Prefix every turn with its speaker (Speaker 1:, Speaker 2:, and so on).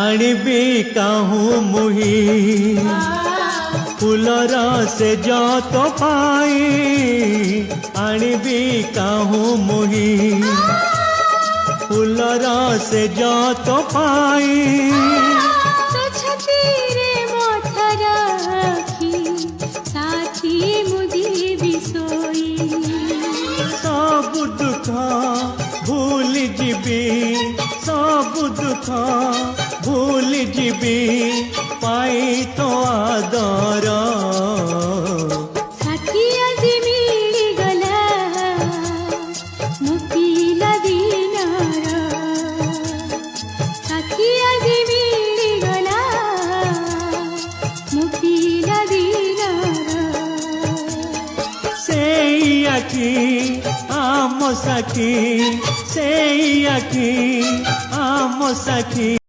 Speaker 1: आनिबी काहू मुही फूलर से जत पाई आनिबी काहू मुही फूलर से जत पाई सब दुख भूल जीवी सब दुख भूल जीवी पाई तो आदर
Speaker 2: साथी आज मिली गला मुक्तिला दिनार साथी आज मिली गला मुक्तिला दिनार
Speaker 1: सेई आखि आम साखी सेई आखि आम साखी।